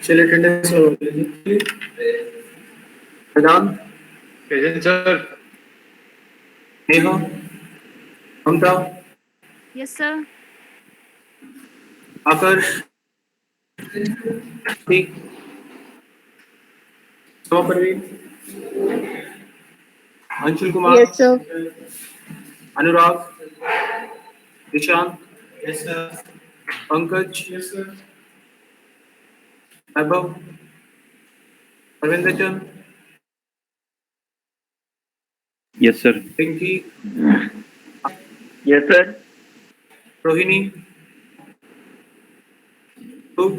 चलिए attendance Pradhan, present sir. Neha, Mamta, yes sir. Aakarsh, Parveen, Anshul Kumar, yes sir. Anurag, Nishant, Pankaj, Vaibhav, Arvind Chand, yes sir. Pinki, yes sir. Rohini, Shubh,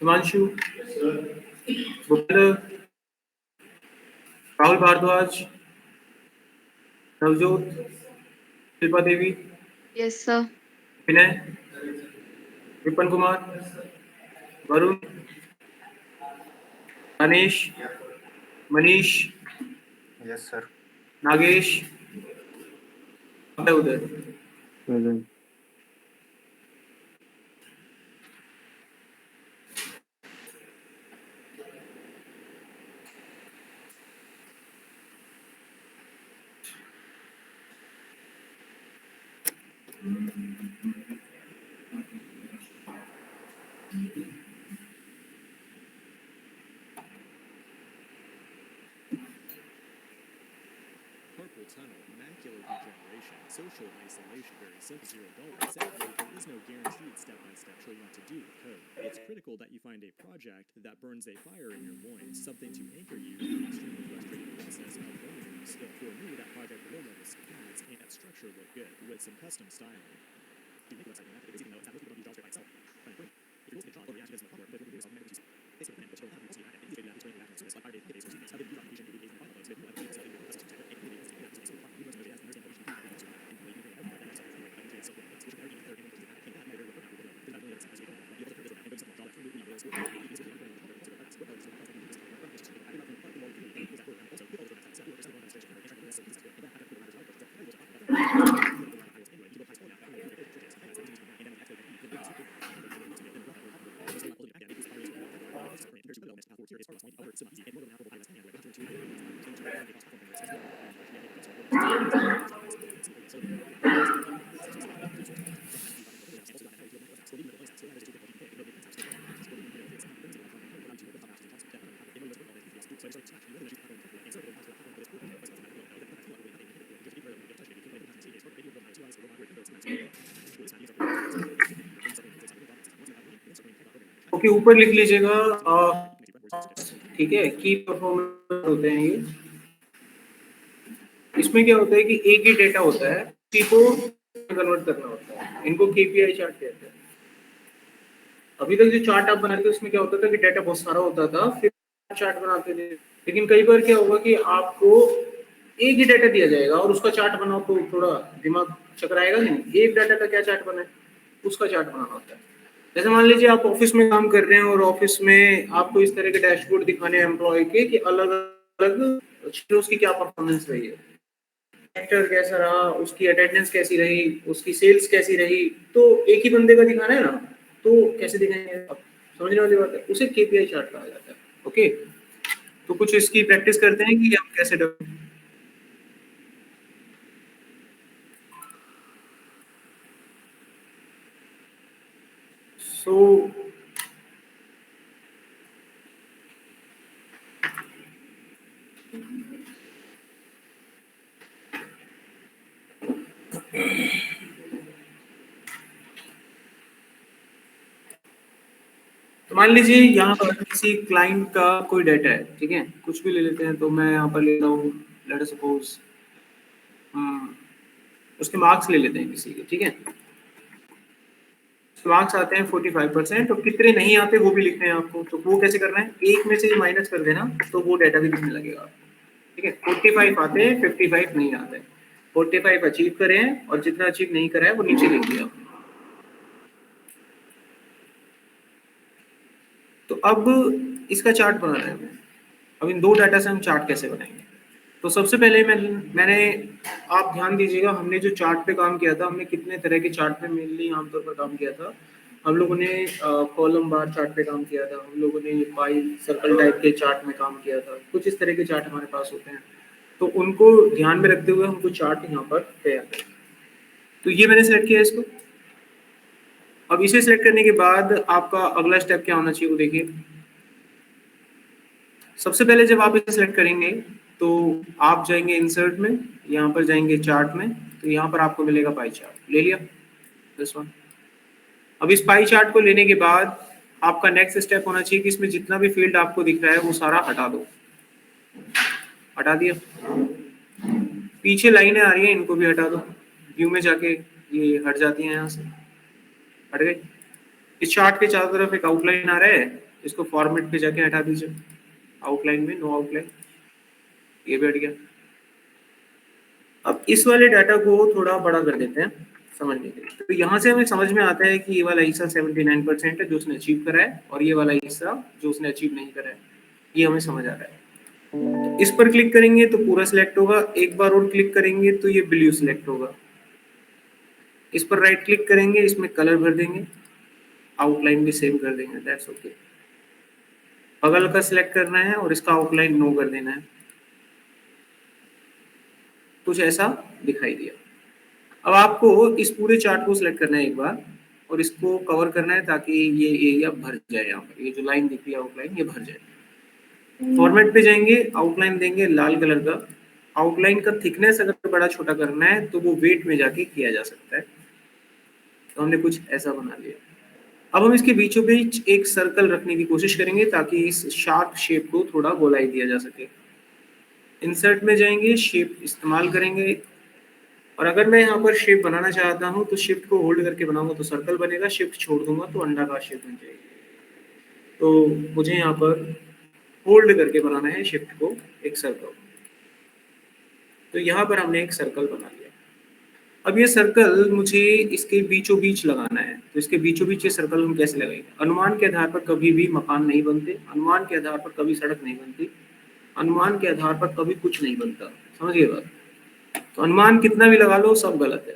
Himanshu, Bhupendra, Rahul Bhardwaj, Navjot, Shilpa Devi, yes sir. Vinay, Vipin Kumar, Varun, Ganesh, Manish, yes sir. Nagesh, Uday. Present. Carpal tunnel, macular degeneration, social isolation, very simple, zero dollars. Sadly, there is no guaranteed step-by-step show you what to do with code. It's critical that you find a project that burns a fire in your loins, something to anchor you through the extremely frustrating process of learning a new skill. For me, that project will level pads and that structure look good with some custom styling. To make a website more effective, it's easy to know it's not really going to use JavaScript by itself. But if you're looking at John or React, you guys know the hardware, but if you're using basically the plan, but still have the also you have it. Easy to do that, explain the like Firebase service, how they use application to do application, so if you have a okay, ऊपर लिख लीजिएगा, ठीक है। की performance होते हैं ये। इसमें क्या होता है कि एक ही डेटा होता है, उसी को कन्वर्ट करना होता है। इनको केपीआई चार्ट कहते हैं। अभी तक जो चार्ट आप बनाते थे उसमें क्या होता था कि डेटा बहुत सारा होता था, फिर चार्ट बनाते थे। लेकिन कई बार क्या होगा कि आपको एक ही डेटा दिया जाएगा और उसका चार्ट बनाओ तो थोड़ा दिमाग चकराएगा नहीं। एक डाटा का क्या चार्ट बनाए, उसका चार्ट बनाना होता है। जैसे मान लीजिए आप ऑफिस में काम कर रहे हैं और ऑफिस में आपको इस तरह के डैशबोर्ड दिखाने हैं एम्प्लॉय के कि अलग अलग उसकी क्या परफॉर्मेंस रही है, एक्टर कैसा रहा, उसकी अटेंडेंस कैसी रही, उसकी सेल्स कैसी रही। तो एक ही बंदे का दिखाना है ना, तो कैसे दिखाएंगे आप, समझने वाली बात है। उसे केपीआई चार्ट कहा जाता है। ओके, तो कुछ इसकी प्रैक्टिस करते हैं कि हम कैसे तो मान लीजिए यहाँ पर किसी क्लाइंट का कोई डाटा है, ठीक है, कुछ भी ले लेते हैं। तो मैं यहाँ पर ले रहा हूँ, लेट अस सपोज उसके मार्क्स ले लेते हैं किसी के, ठीक है। मार्क्स आते हैं 45%, तो कितने नहीं आते वो भी लिखते हैं आपको। तो वो कैसे करना है, एक में से माइनस कर देना तो वो डाटा भी दिखने लगेगा, ठीक है। 45 आते हैं, 55 नहीं आते। 45 अचीव करें और जितना अचीव नहीं करा है वो नीचे लिख दिया। तो अब इसका चार्ट बनाना है। अब इन दो डाटा से हम चार्ट कैसे बनाएंगे। तो सबसे पहले मैंने आप ध्यान दीजिएगा, हमने जो चार्ट पे काम किया था, हमने कितने तरह के चार्ट पे मेनली आमतौर पर काम किया था। हम लोगों ने कॉलम बार चार्ट पे काम किया था, हम लोगों ने पाई सर्कल टाइप के चार्ट में काम किया था, कुछ इस तरह के चार्ट हमारे पास होते हैं। तो उनको ध्यान में रखते हुए हमको चार्ट यहाँ पर तैयार करें। तो ये मैंने सेलेक्ट किया इसको। अब इसे सेलेक्ट करने के बाद आपका अगला स्टेप क्या होना चाहिए वो देखिए। सबसे पहले जब आप इसे सेलेक्ट करेंगे तो आप जाएंगे इंसर्ट में, यहाँ पर जाएंगे चार्ट में, तो यहाँ पर आपको मिलेगा पाई चार्ट। ले लिया दिस वन। अब इस पाई चार्ट को लेने के बाद आपका नेक्स्ट स्टेप होना चाहिए कि इसमें जितना भी फील्ड आपको दिख रहा है वो सारा हटा दो। हटा दिया। पीछे लाइनें आ रही हैं, इनको भी हटा दो। व्यू में जाके ये हट जाती हैं, यहाँ से हट गई। इस चार्ट के चारों तरफ एक आउटलाइन आ रहा है, इसको फॉर्मेट पे जाके हटा दीजिए। आउटलाइन में नो आउटलाइन, ये भी हट गया। अब इस वाले डाटा को थोड़ा बड़ा कर देते हैं समझने के लिए। तो यहाँ से हमें समझ में आता है कि ये वाला हिस्सा 79% है जो उसने अचीव करा है, और ये वाला हिस्सा जो उसने अचीव नहीं करा है, ये हमें समझ आ रहा है। तो इस पर क्लिक करेंगे तो पूरा सिलेक्ट होगा, एक बार और क्लिक करेंगे तो ये ब्लू सिलेक्ट होगा। इस पर राइट क्लिक करेंगे, इसमें कलर भर देंगे, आउटलाइन भी सेम कर देंगे, दैट्स ओके। बगल का सिलेक्ट करना है और इसका आउटलाइन नो कर देना है। कुछ ऐसा दिखाई दिया। अब आपको इस पूरे चार्ट को सिलेक्ट करना है एक बार, और इसको कवर करना है ताकि ये एरिया भर जाए। यहाँ पर ये जो लाइन दिख रही है आउटलाइन, ये भर जाए। फॉर्मेट पे जाएंगे, आउटलाइन देंगे लाल कलर का। आउटलाइन का थिकनेस अगर बड़ा छोटा करना है तो वो वेट में जाके किया जा सकता है। तो हमने कुछ ऐसा बना लिया। अब हम इसके बीचों बीच एक सर्कल रखने की कोशिश करेंगे ताकि इस शार्प शेप को थोड़ा गोलाई दिया जा सके। इंसर्ट में जाएंगे, शेप इस्तेमाल करेंगे, और अगर मैं यहाँ पर शेप बनाना चाहता हूँ तो शिफ्ट को होल्ड करके बनाऊंगा तो सर्कल बनेगा, शिफ्ट छोड़ दूंगा तो अंडाकार शेप बन जाएगी। तो मुझे यहाँ पर होल्ड करके बनाना है शिफ्ट को, एक सर्कल। तो यहाँ पर हमने एक सर्कल बना लिया। अब ये सर्कल मुझे इसके बीचों बीच लगाना है, तो इसके बीचों बीच ये सर्कल हम कैसे लगाएंगे? अनुमान के आधार पर कभी भी मकान नहीं बनते, अनुमान के आधार पर कभी सड़क नहीं बनती, अनुमान के आधार पर कभी कुछ नहीं बनता। समझिए बात। तो अनुमान कितना भी लगा लो सब गलत है,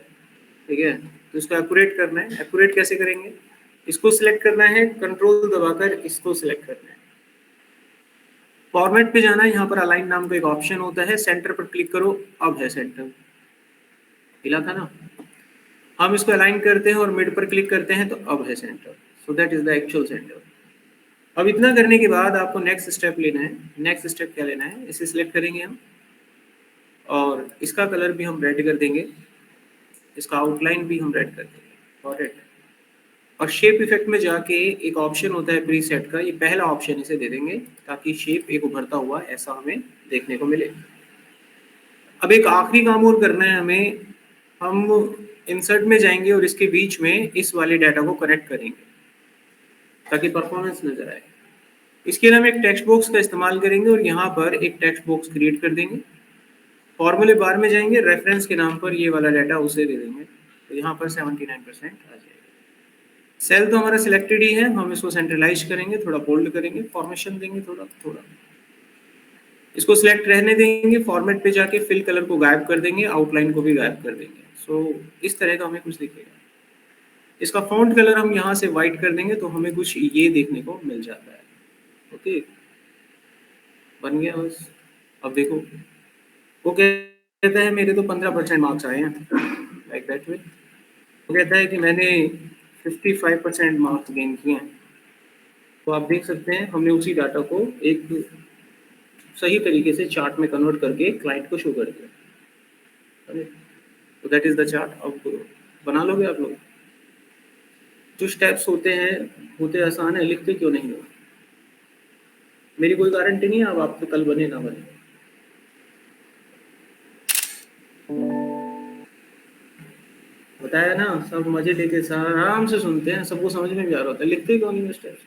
ठीक है। तो इसको एक्यूरेट करना है। एक्यूरेट कैसे करेंगे? इसको सिलेक्ट करना है, कंट्रोल दबाकर इसको सिलेक्ट करना है। फॉर्मेट पे जाना है, यहाँ पर अलाइन नाम का एक ऑप्शन होता है, सेंटर पर क्लिक करो। अब है सेंटर, हिला था ना। हम इसको अलाइन करते हैं और मिड पर क्लिक करते हैं तो अब है centre. So that is the actual centre. अब इतना करने के बाद आपको नेक्स्ट स्टेप लेना है। नेक्स्ट स्टेप क्या लेना है? इसे सिलेक्ट करेंगे हम, और इसका कलर भी हम रेड कर देंगे, इसका आउटलाइन भी हम रेड कर देंगे। Got it? और शेप इफेक्ट में जाके एक ऑप्शन होता है प्रीसेट का, ये पहला ऑप्शन इसे दे देंगे ताकि शेप एक उभरता हुआ ऐसा हमें देखने को मिले। अब एक आखिरी काम और करना है हमें। हम इंसर्ट में जाएंगे और इसके बीच में इस वाले डाटा को कनेक्ट करेंगे ताकि परफॉर्मेंस नजर आए। इसके लिए हम एक टेक्स्ट बॉक्स का इस्तेमाल करेंगे और यहाँ पर एक टेक्स्ट बॉक्स क्रिएट कर देंगे। फॉर्मूले बार में जाएंगे, रेफरेंस के नाम पर ये वाला डाटा उसे दे देंगे, तो यहाँ पर 79% आ जाएगा। सेल तो हमारा सिलेक्टेड ही है, हम इसको सेंट्रलाइज करेंगे, थोड़ा बोल्ड करेंगे, फॉर्मेशन देंगे थोड़ा थोड़ा, इसको सिलेक्ट रहने देंगे। फॉर्मेट पे जाके फिल कलर को गायब कर देंगे, आउटलाइन को भी गायब कर देंगे। सो इस तरह का हमें कुछ दिखेगा। इसका फॉन्ट कलर हम यहाँ से वाइट कर देंगे तो हमें कुछ ये देखने को मिल जाता है। ओके, बन गया बस। अब देखो, वो कहता है मेरे तो 15% मार्क्स आए हैं, लाइक दैट वे। वो कहता है कि मैंने 55% मार्क्स गेन किए हैं। तो आप देख सकते हैं हमने उसी डाटा को एक सही तरीके से चार्ट में कन्वर्ट करके क्लाइंट को शो कर दिया। तो दैट इज द चार्ट। अब बना लोगे आप लोग? जो स्टेप्स होते हैं होते आसान है, लिखते क्यों नहीं हो? मेरी कोई गारंटी नहीं है अब आपको कल बने ना बने। बताया ना, सब मजे लेके आराम से सुनते हैं, सबको समझ में भी आ रहा होता है, लिखते क्यों नहीं स्टेप्स?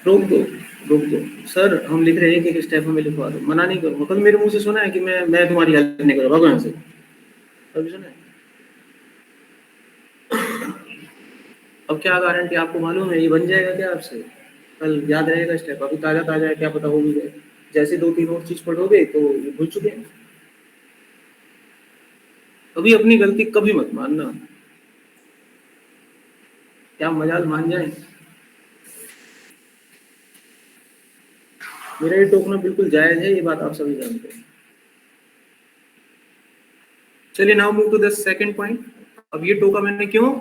रोक दो, रोक दो। सर हम लिख रहे हैं कि स्टेप हमें लिखवा दो, मना नहीं करूँगा। कभी मेरे मुंह से सुना है कि मैं तुम्हारी हेल्प नहीं करूँगा, भागो यहाँ से? कभी सुना है? अब क्या गारंटी? आपको मालूम है ये बन जाएगा क्या आपसे? कल याद रहेगा स्टेप, अभी ताजा ताजा है, क्या पता हो भी जाए। जैसे 2-3 और चीज पढ़ोगे तो ये भूल चुके हैं। अभी अपनी गलती कभी मत मानना, क्या मजाल मान जाए। मेरा ये टोकना बिल्कुल जायज है, ये बात आप सभी जानते हैं। चलिए now move to the second point. अब ये टोका मैंने क्यों?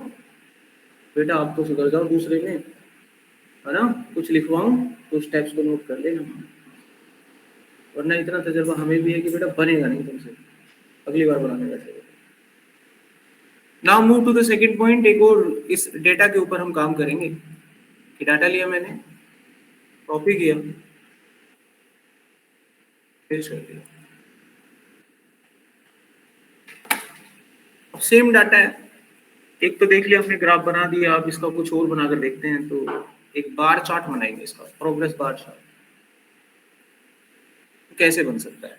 बेटा आप तो सुधर जाओ दूसरे में, है ना? कुछ लिखवाऊं तो स्टेप्स को नोट कर लेना, वरना इतना तजर्बा हमें भी है कि बेटा बनेगा नहीं तुमसे, अगली बार बनाने का। Now move to the second point. एक और इस डेटा के ऊपर हम काम करेंगे कि डाटा लिया मैंने, कॉपी किया, पेस्ट कर दिया। अब सेम डाटा है, एक तो देख लिया हमने, ग्राफ बना दिया। आप इसका कुछ और बनाकर देखते हैं, तो एक बार चार्ट बनाएंगे, इसका प्रोग्रेस बार चार्ट कैसे बन सकता है।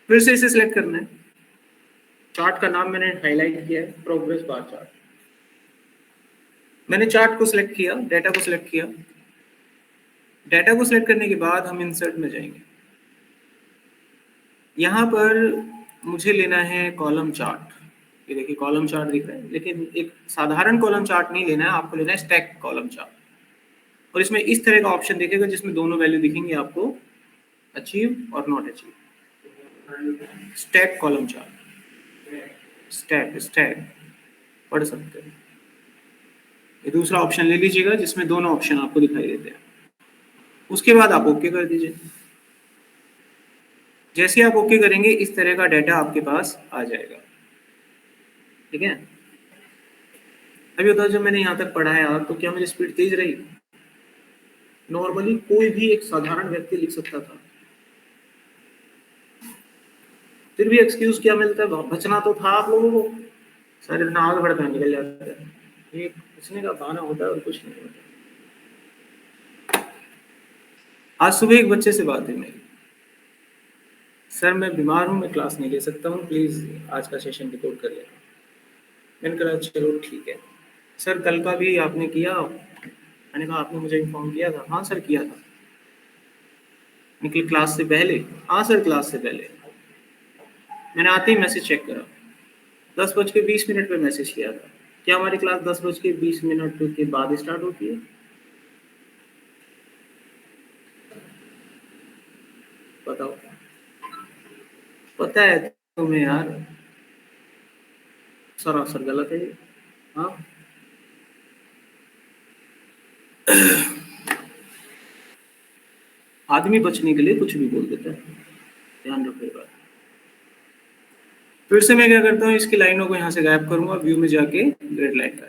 फिर से इसे सिलेक्ट करना है, चार्ट का नाम मैंने हाईलाइट किया है, प्रोग्रेस बार चार्ट। मैंने चार्ट को सिलेक्ट किया, डेटा को सिलेक्ट किया। डेटा को सिलेक्ट करने के बाद हम इंसर्ट में जाएंगे। यहाँ पर मुझे लेना है कॉलम चार्ट। ये देखिए कॉलम चार्ट दिख रहा है, लेकिन एक साधारण कॉलम चार्ट नहीं लेना है, आपको लेना है स्टैक कॉलम चार्ट। और इसमें इस तरह का ऑप्शन दिखेगा जिसमें दोनों वैल्यू दिखेंगी आपको, अचीव और not achieve. Stack column chart, stack पढ़ सकते हैं। ये दूसरा ऑप्शन ले लीजिएगा जिसमें दोनों ऑप्शन आपको दिखाई देते हैं। उसके बाद आप ओके कर दीजिए। जैसे आप ओके करेंगे इस तरह का डाटा आपके पास आ जाएगा, ठीक है। अभी होता है जब मैंने यहाँ तक पढ़ाया तो क्या मेरी स्पीड तेज रही? नॉर्मली कोई भी एक साधारण व्यक्ति लिख सकता था, फिर भी एक्सक्यूज क्या मिलता है? बचना तो था आप लोगों को, सारे दिन आग भड़का निकल जाते हैं। ये बचने का बहाना होता है और कुछ नहीं होता। आज सुबह एक बच्चे से बात है मेरी, सर मैं बीमार हूँ, मैं क्लास नहीं ले सकता हूँ, प्लीज आज का सेशन रिकॉर्ड कर लेना। मैंने कहा चलो ठीक है। सर कल का भी आपने किया? मैंने कहा आपने मुझे इन्फॉर्म किया था। हाँ सर किया था। निकली क्लास से पहले? हाँ सर क्लास से पहले। मैंने आते ही मैसेज चेक करा, 10:20 पे मैसेज किया था। क्या हमारी क्लास 10:20 के बाद स्टार्ट होती है? बताओ, पता है तुम्हें यार, सरासर गलत है ये। हाँ आदमी बचने के लिए कुछ भी बोल देता है, ध्यान रखो ये बात। फिर से मैं क्या करता हूँ, इसकी लाइनों को यहाँ से गायब करूंगा, व्यू में जाके ग्रिड लाइन का,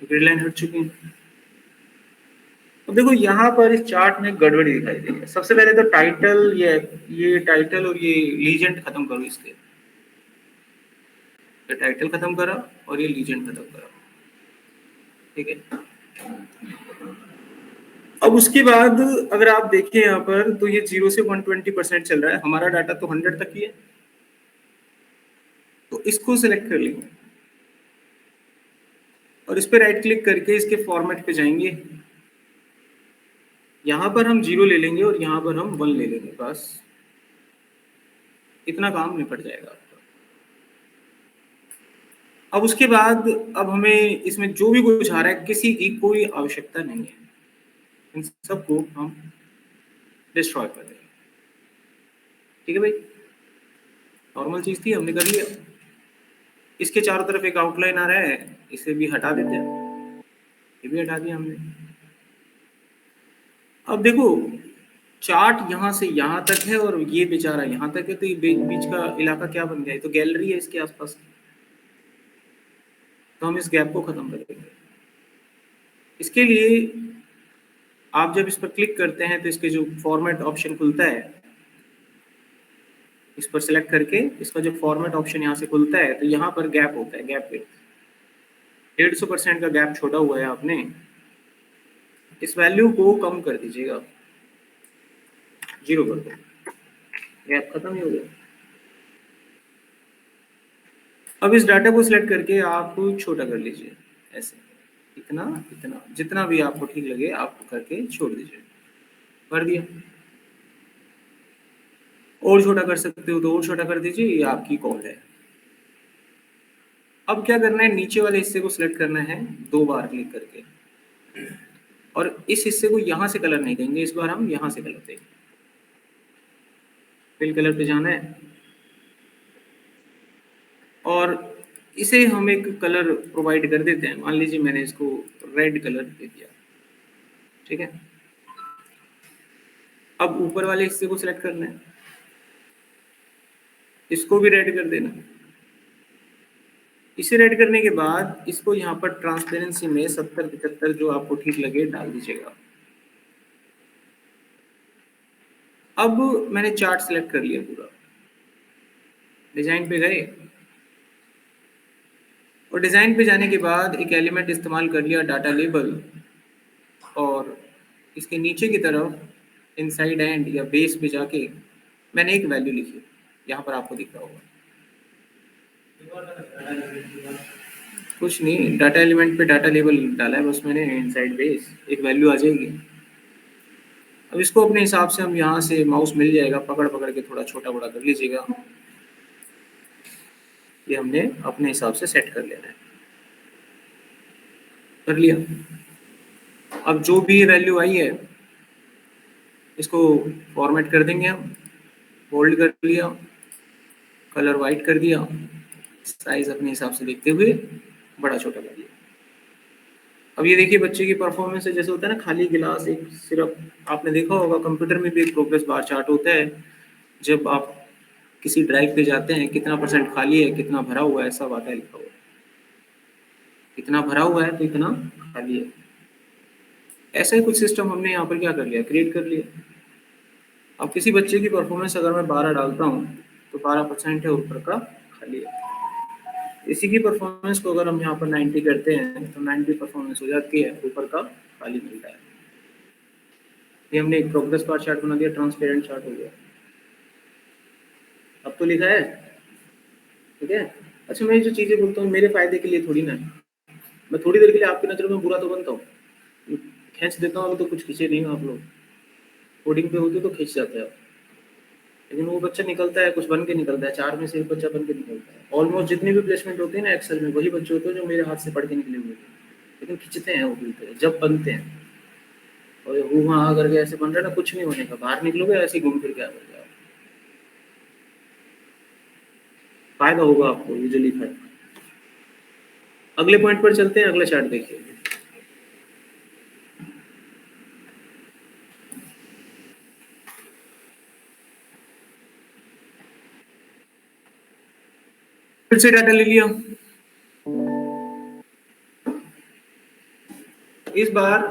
ग्रिड लाइन हट चुकी है। अब देखो यहाँ पर इस चार्ट में गड़बड़ी दिखाई दे रही है। सबसे पहले तो टाइटल, ये टाइटल और ये लीजेंड खत्म करो इसके। ये टाइटल खत्म करा और ये लीजेंड खत्म करा, ठीक है। अब उसके बाद अगर आप देखें यहाँ पर तो ये 0 से 120% चल रहा है, हमारा डाटा तो 100 तक ही है। तो इसको सिलेक्ट कर लेंगे और इस पर राइट क्लिक करके इसके फॉर्मेट पे जाएंगे। यहाँ पर हम 0 ले लेंगे और यहाँ पर हम 1 ले लेंगे, बस इतना काम निपट जाएगा आपका। अब उसके बाद अब हमें इसमें जो भी कुछ आ रहा है किसी की कोई आवश्यकता नहीं है, इन सबको हम डिस्ट्रॉय कर देंगे, ठीक है भाई। नॉर्मल चीज थी, हमने कर लिया। इसके चारों तरफ एक आउटलाइन आ रहा है, इसे भी हटा देते हैं, ये भी हटा दिया हमने। अब देखो चार्ट यहाँ से यहाँ तक है और ये बेचारा यहाँ तक है, तो ये बीच का इलाका क्या बन गया? तो गैलरी है इसके आसपास, तो हम इस गैप को खत्म करेंगे। इसके लिए आप जब इस पर क्लिक करते हैं तो इसके जो फॉर्मेट ऑप्शन खुलता है, इस पर सिलेक्ट करके इसका जो फॉर्मेट ऑप्शन यहाँ से खुलता है, तो यहाँ पर गैप होता है, गैप पे 150% का गैप छोड़ा हुआ है आपने, इस वैल्यू को कम कर दीजिएगा, 0 कर दो, गैप खत्म ही हो गया। अब इस डाटा को सिलेक्ट करके आप छोटा कर लीजिए ऐसे, इतना इतना, जितना भी आपको ठीक लगे आप करके छोड़ दीजिए। कर दिया, और छोटा कर सकते हो तो और छोटा कर दीजिए, ये आपकी कॉल है। अब क्या करना है, नीचे वाले हिस्से को सिलेक्ट करना है 2 बार क्लिक करके, और इस हिस्से को यहाँ से कलर नहीं देंगे, इस बार हम यहाँ से कलर देंगे। फिल कलर पे जाना है और इसे हम एक कलर प्रोवाइड कर देते हैं। मान लीजिए मैंने इसको रेड कलर दे दिया, ठीक है। अब ऊपर वाले हिस्से को सिलेक्ट करना है, इसको भी रेड कर देना। इसे रेड करने के बाद इसको यहाँ पर ट्रांसपेरेंसी में 70-75 जो आपको ठीक लगे डाल दीजिएगा। अब मैंने चार्ट सिलेक्ट कर लिया पूरा, डिजाइन पे गए और डिजाइन पे जाने के बाद एक एलिमेंट इस्तेमाल कर लिया डाटा लेबल, और इसके नीचे की तरफ इनसाइड एंड या बेस पे जाके मैंने एक वैल्यू लिखी, यहाँ पर आपको दिख रहा होगा। कुछ नहीं, डाटा एलिमेंट पे डाटा लेबल डाला है बस मैंने, इनसाइड बेस एक वैल्यू आ जाएगी। अब इसको अपने हिसाब से हम यहाँ से माउस मिल जाएगा, पकड़ पकड़ के थोड़ा छोटा बड़ा कर लीजिएगा। ये हमने अपने हिसाब से सेट कर लेना है, कर लिया। अब जो भी वैल्यू आई है इसको फॉर्मेट कर देंगे हम, होल्ड कर लिया, कलर वाइट कर दिया, साइज अपने हिसाब से देखते हुए बड़ा छोटा कर दिया। अब ये देखिए बच्चे की परफॉर्मेंस है, जैसे होता है ना खाली गिलास एक सिर्फ, आपने देखा होगा कंप्यूटर में भी एक प्रोग्रेस बार चार्ट होता है, जब आप किसी ड्राइव पे जाते हैं कितना % खाली है कितना भरा हुआ है सब आता है लिखा हुआ है, इतना भरा हुआ है तो इतना खाली है। ऐसा ही कुछ सिस्टम हमने यहाँ पर क्या कर लिया, क्रिएट कर लिया। अब किसी बच्चे की परफॉर्मेंस अगर मैं 12 डालता हूँ तो 12% है, ऊपर का खाली है। इसी की परफॉर्मेंस को अगर हम यहाँ पर 90 करते हैं तो 90 परफॉर्मेंस हो जाती है, ऊपर का खाली मिलता है। ये हमने एक प्रोग्रेस बार चार्ट बना दिया, ट्रांसपेरेंट चार्ट हो गया। अब तो लिखा है, ठीक है। अच्छा मैं जो चीज़ें बोलता हूँ मेरे फायदे के लिए थोड़ी ना है, मैं थोड़ी देर के लिए आपकी नज़रों में बुरा तो बनता हूँ, खींच देता हूँ तो कुछ खींचे नहीं हो आप लोग, कोडिंग पे होते तो खींच जाते हैं, लेकिन वो बच्चा निकलता है कुछ बन के निकलता है, 4 में से एक बच्चा बन के निकलता है। ऑलमोस्ट जितने भी प्लेसमेंट होते हैं ना एक्सेल में, वही बच्चे होते हैं जो मेरे हाथ से पढ़ के निकले हुए थे, लेकिन खींचते हैं वो बिल्कुल जब बनते हैं। और वो वहाँ करके ऐसे बन रहा है ना, कुछ नहीं होने का, बाहर निकलोगे ऐसे घूम फिर के आ जाओगे, फायदा होगा आपको ये जो लिखा है। अगले पॉइंट पर चलते हैं, अगला चार्ट देखिए। फिर से डाटा ले लिया, इस बार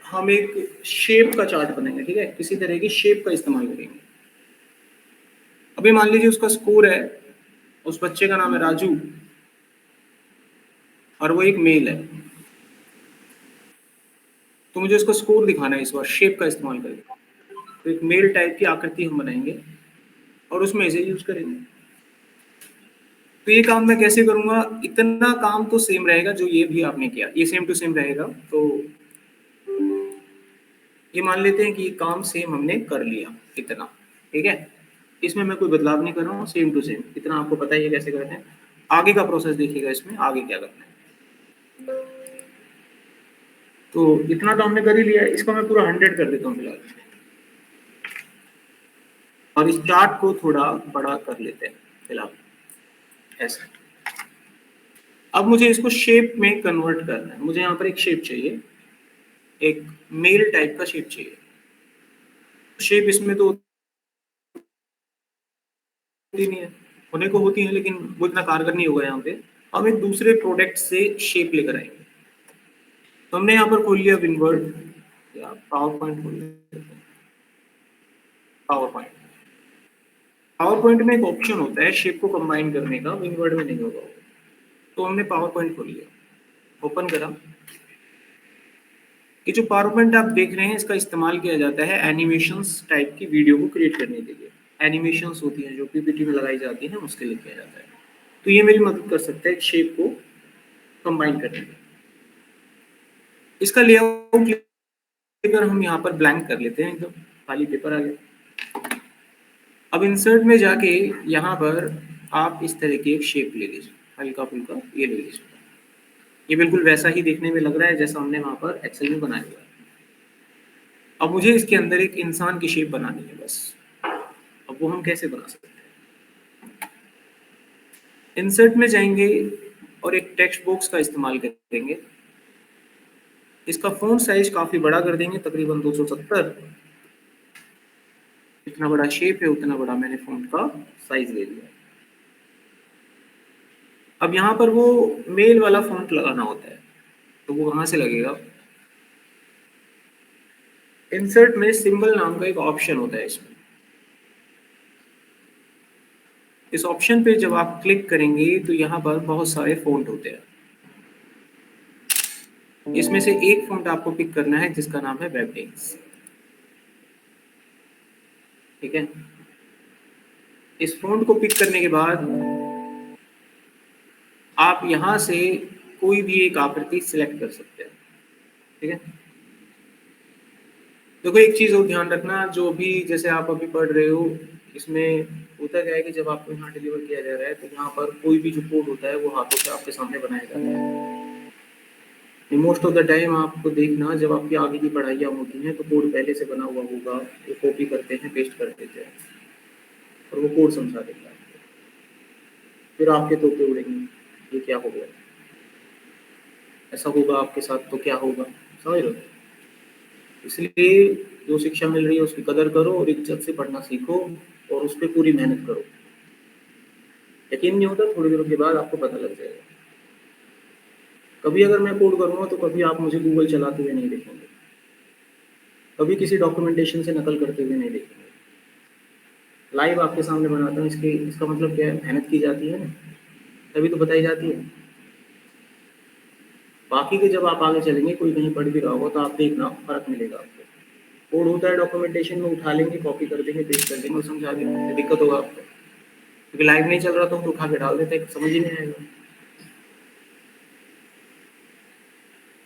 हम एक शेप का चार्ट बनाएंगे, ठीक है, किसी तरह की शेप का इस्तेमाल करेंगे। अभी मान लीजिए उसका स्कोर है, उस बच्चे का नाम है राजू और वो एक मेल है, तो मुझे उसका स्कोर दिखाना है। इस बार शेप का इस्तेमाल करेंगे, तो एक मेल टाइप की आकृति हम बनाएंगे और उसमें इसे यूज करेंगे। तो ये काम मैं कैसे करूंगा, इतना काम तो सेम रहेगा जो ये भी आपने किया, ये सेम टू सेम रहेगा। तो ये मान लेते हैं कि ये काम सेम हमने कर लिया इतना, ठीक है, इसमें मैं कोई बदलाव नहीं कर रहा हूँ, सेम टू सेम इतना आपको पता ही है कैसे करते हैं। आगे का प्रोसेस देखिएगा, इसमें आगे क्या करना है। तो इतना तो हमने कर ही लिया है, इसको मैं पूरा 100 कर देता हूँ फिलहाल, और इस चार्ट को थोड़ा बड़ा कर लेते हैं फिलहाल ऐसा। अब मुझे इसको शेप में कन्वर्ट करना है, मुझे यहाँ पर एक शेप चाहिए, एक मेल टाइप का शेप चाहिए। शेप इसमें तो होती नहीं है, होने को होती है लेकिन वो इतना कारगर नहीं होगा यहाँ पे। हम एक दूसरे प्रोडक्ट से शेप लेकर आएंगे। तो हमने यहाँ पर खोल लिया विनवर्ड या पावर पॉइंट खोल लिया, पावर पॉइंट। पावर पॉइंट में एक ऑप्शन होता है शेप को कंबाइन करने का, विनवर्ड में नहीं होगा। तो हमने पावर पॉइंट खोल लिया, ओपन करा। ये जो पावर पॉइंट आप देख रहे हैं इसका इस्तेमाल किया जाता है एनिमेशंस टाइप की वीडियो को क्रिएट करने के लिए। एनिमेशंस होती हैं जो पीपीटी में लगाई जाती हैं, उसके लिए किया जाता है। तो ये मेरी मदद कर सकता है शेप को कंबाइन करने में। इसका लेआउट लेकर हम यहाँ पर ब्लैंक कर लेते हैं, एकदम खाली पेपर आ गया। अब इंसर्ट में जाके यहाँ पर आप इस तरह की एक शेप ले लीजिए, हल्का फुल्का ये ले लीजिए। ये बिल्कुल वैसा ही देखने में लग रहा है जैसा हमने वहाँ पर एक्सेल में बनाया हुआ है। अब मुझे इसके अंदर एक इंसान की शेप बनानी है बस। अब वो हम कैसे बना सकते हैं? इंसर्ट में जाएंगे और एक टेक्स्ट बॉक्स का इस्तेमाल करेंगे। इसका फ़ॉन्ट साइज काफ़ी बड़ा कर देंगे, तकरीबन 270। जितना बड़ा शेप है उतना बड़ा मैंने फ़ॉन्ट का साइज ले लिया। अब यहाँ पर वो मेल वाला फ़ॉन्ट लगाना होता है, तो वो कहाँ से लगेगा? इंसर्ट में सिंबल नाम का एक ऑप्शन होता है इसमें। इस ऑप्शन पे जब आप क्लिक करेंगे तो यहाँ पर बहुत सारे फ़ॉन्ट होते हैं। इसमें से एक फ़ॉन्ट आपको पिक करना है जिसका नाम है वेबडेंस। ठीक है, इस फ़ॉन्ट को पिक करने के बाद आप यहाँ से कोई भी एक आकृति सिलेक्ट कर सकते हैं। ठीक है, देखो एक चीज़ और ध्यान रखना, जो भी जैसे आप अभी पढ़ रहे हो इसमें होता क्या है कि जब आपको यहाँ डिलीवर किया जा रहा है तो यहाँ पर कोई भी जो कोड होता है वो हाथों से आपके सामने बनाया जाता है। मोस्ट ऑफ द टाइम आपको देखना, जब आपकी आगे की पढ़ाइयाँ होती हैं तो कोड पहले से बना हुआ होगा, वो कॉपी करते हैं, पेस्ट कर देते हैं और वो कोड समझा देता है। फिर आपके तोते उड़ेंगे, ये क्या हो गया, ऐसा होगा आपके साथ तो क्या होगा, समझ लो। इसलिए जो शिक्षा मिल रही है उसकी कदर करो और इज्जत से पढ़ना सीखो और उस पर पूरी मेहनत करो। यकीन नहीं होता, थोड़ी देर के बाद आपको पता लग जाएगा। कभी अगर मैं कोड करूँगा तो कभी आप मुझे गूगल चलाते हुए नहीं देखेंगे, कभी किसी डॉक्यूमेंटेशन से नकल करते हुए नहीं देखेंगे। लाइव आपके सामने बनाता हूँ, इसका मतलब क्या है? मेहनत की जाती है ना, तभी तो बताई जाती है। बाकी के जब आप आगे चलेंगे, कोई कहीं पढ़ भी रहा होगा तो आप देखना फर्क मिलेगा आपको। कोड होता है डॉक्यूमेंटेशन में, उठा लेंगे, कॉपी कर देंगे, पेस्ट कर देंगे और समझा देंगे, दिक्कत होगा आपको, क्योंकि लाइव नहीं चल रहा तो उठा के डाल देते, समझ ही नहीं आएगा।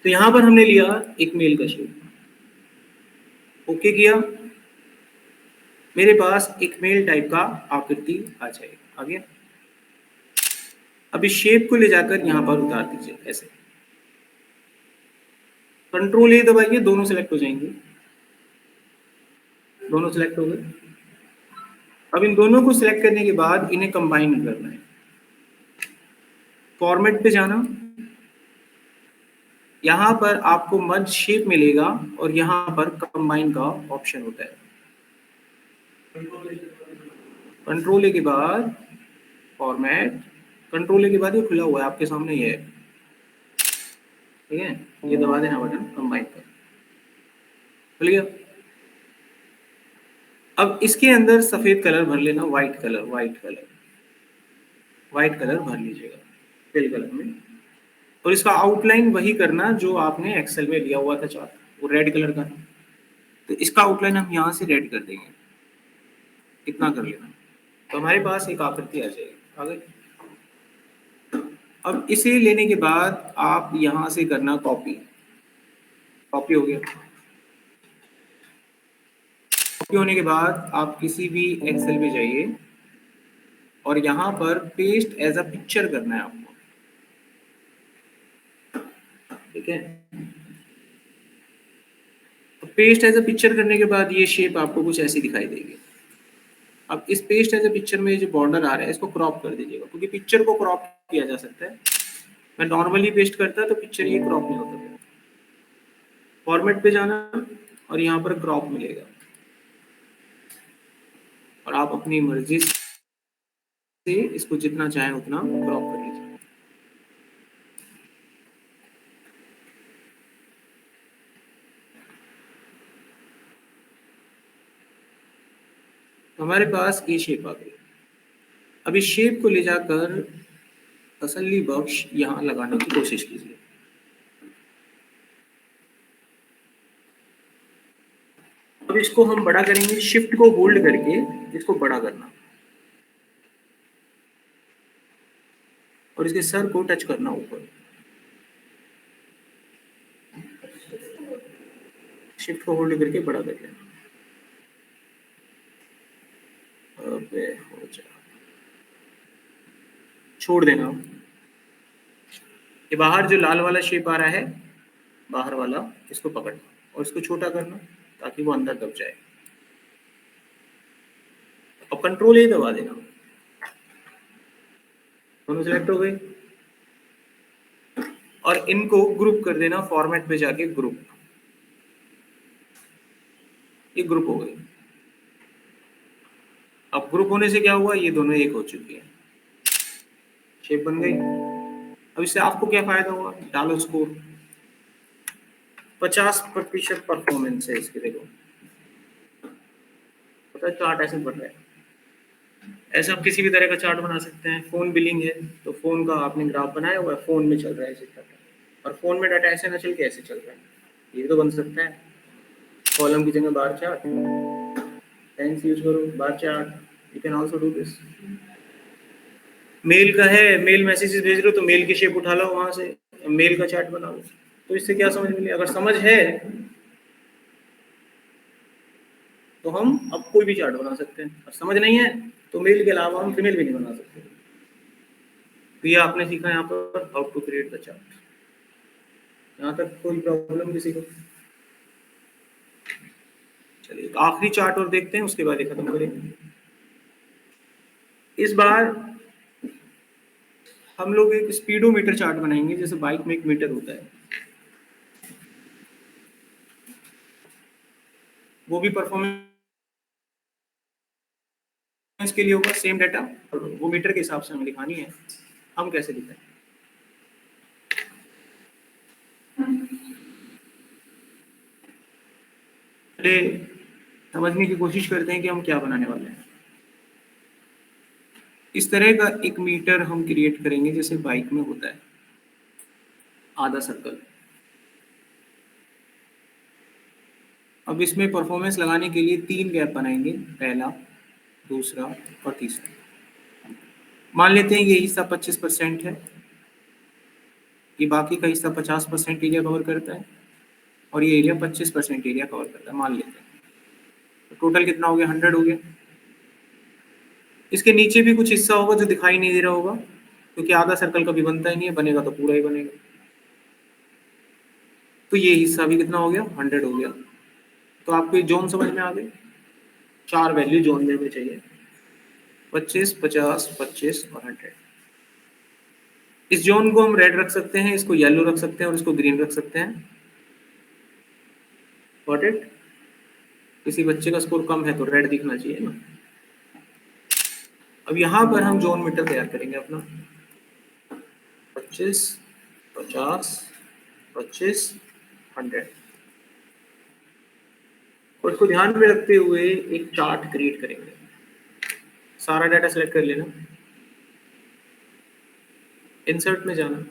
तो यहाँ पर हमने लिया एक मेल का शेप, ओके किया, मेरे पास एक मेल टाइप का आकृति आ जाएगा, आ गया। अब इस शेप को ले जाकर यहाँ पर उतार दीजिए ऐसे, कंट्रोल ए दबाइए, दोनों सेलेक्ट हो जाएंगे, दोनों सेलेक्ट हो गए। अब इन दोनों को सिलेक्ट करने के बाद इन्हें कंबाइन करना है। फॉर्मेट पे जाना, यहाँ पर आपको मर्ज शेप मिलेगा और यहाँ पर कंबाइन का ऑप्शन होता है। कंट्रोल ए के बाद फॉर्मेट, कंट्रोल ए के बाद ये खुला हुआ है आपके सामने, ये है, ठीक है, ये दबा देना बटन, कंबाइन कर, खुल गया। अब इसके अंदर सफेद कलर भर लेना, व्हाइट कलर, व्हाइट कलर भर लीजिएगा फिल कलर में, और इसका आउटलाइन वही करना जो आपने एक्सेल में लिया हुआ था चार्ट, वो रेड कलर का था, तो इसका आउटलाइन हम यहाँ से रेड कर देंगे, इतना कर लेना, तो हमारे पास एक आकृति आ जाएगी, आ गई। अब इसे लेने के बाद आप यहाँ से करना कॉपी, कॉपी हो गया। कॉपी होने के बाद आप किसी भी एक्सेल में जाइए और यहाँ पर पेस्ट एज अ पिक्चर करना है आपको, ठीक है। पेस्ट एज अ पिक्चर करने के बाद ये शेप आपको कुछ ऐसी दिखाई देगी। अब इस पेस्ट एज अ पिक्चर में जो बॉर्डर आ रहा है इसको क्रॉप कर दीजिएगा, क्योंकि पिक्चर को क्रॉप किया जा सकता है। मैं नॉर्मली पेस्ट करता तो पिक्चर ये क्रॉप नहीं होता। फॉर्मेट पे जाना और यहाँ पर क्रॉप मिलेगा और आप अपनी मर्जी से इसको जितना चाहें उतना क्रॉप कर लीजिए। हमारे पास ये शेप आ गई। अब इस शेप को ले जाकर तसल्ली बख्श यहाँ लगाने की कोशिश कीजिए। अब इसको हम बड़ा करेंगे, शिफ्ट को होल्ड करके इसको बड़ा करना और इसके सर को टच करना ऊपर। शिफ्ट को होल्ड करके बड़ा कर लेना। अबे हो जा, छोड़ देना। ये बाहर जो लाल वाला शेप आ रहा है, बाहर वाला, इसको पकड़ना और इसको छोटा करना ताकि वो अंदर दब जाए, और कंट्रोल ही दबा देना। दोनों सिलेक्ट हो गए और इनको ग्रुप कर देना, फॉर्मेट पे जाके ग्रुप, ये ग्रुप हो गए। अब ग्रुप होने से क्या हुआ, ये दोनों एक हो चुकी है, शेप बन गई। अब इससे आपको क्या फायदा हुआ, डालो स्कोर। 50% परफॉर्मेंस है इसके, देखो पता है चार्ट ऐसे बढ़ रहा है। ऐसा आप किसी भी तरह का चार्ट बना सकते हैं। फोन बिलिंग है तो फोन का आपने ग्राफ बनाया हुआ है, फोन में चल रहा है ऐसे डाटा, और फोन में डाटा ऐसे ना चल के ऐसे चल रहा है, ये तो बन सकता है। कॉलम की जगह बार चार्ट, थैंक्स यूज करो bar chart, you can also do this. Male का है, मेल मैसेजेस भेज रहे हो तो मेल की शेप उठा लो, वहां से मेल का चार्ट बना लो। तो इससे क्या समझ मिली, अगर समझ है तो हम अब कोई भी चार्ट बना सकते हैं, और समझ नहीं है तो मेल के अलावा हम फीमेल भी नहीं बना सकते। तो ये आपने सीखा यहाँ पर how to create the chart. यहाँ तक कोई प्रॉब्लम किसी को? चलिए आखिरी चार्ट और देखते हैं, उसके बाद ये खत्म करेंगे। इस बार हम लोग एक स्पीडोमीटर चार्ट बनाएंगे, जैसे बाइक में एक मीटर होता है, वो भी परफॉर्मेंस के लिए होगा। सेम डाटा वो मीटर के हिसाब से हमें दिखानी है। हम कैसे दिखाएं, चलिए समझने की कोशिश करते हैं कि हम क्या बनाने वाले हैं। इस तरह का एक मीटर हम क्रिएट करेंगे जैसे बाइक में होता है, आधा सर्कल। अब इसमें परफॉर्मेंस लगाने के लिए 3 गैप बनाएंगे, पहला, दूसरा और तीसरा। मान लेते हैं ये हिस्सा 25% है, ये बाकी का हिस्सा 50% एरिया कवर करता है, और ये एरिया 25% एरिया कवर करता है, मान लेते हैं। तो टोटल कितना हो गया, 100 हो गया। इसके नीचे भी कुछ हिस्सा होगा जो दिखाई नहीं दे रहा होगा, क्योंकि आधा सर्कल कभी बनता ही नहीं है, बनेगा तो पूरा ही बनेगा। तो ये हिस्सा भी कितना हो गया, 100 हो गया। तो आपको ये जोन समझ में आ गए। 4 वैल्यू जोन में चाहिए, 25, 50, 25 और 100। इस जोन को हम रेड रख सकते हैं, इसको येलो रख सकते हैं और इसको ग्रीन रख सकते हैं। Got it? किसी बच्चे का स्कोर कम है तो रेड दिखना चाहिए ना। अब यहाँ पर हम जोन मीटर तैयार करेंगे अपना, 25, 50, 25, 100, और इसको ध्यान में रखते हुए एक चार्ट क्रिएट करेंगे। सारा डाटा सेलेक्ट कर लेना, इंसर्ट में जाना,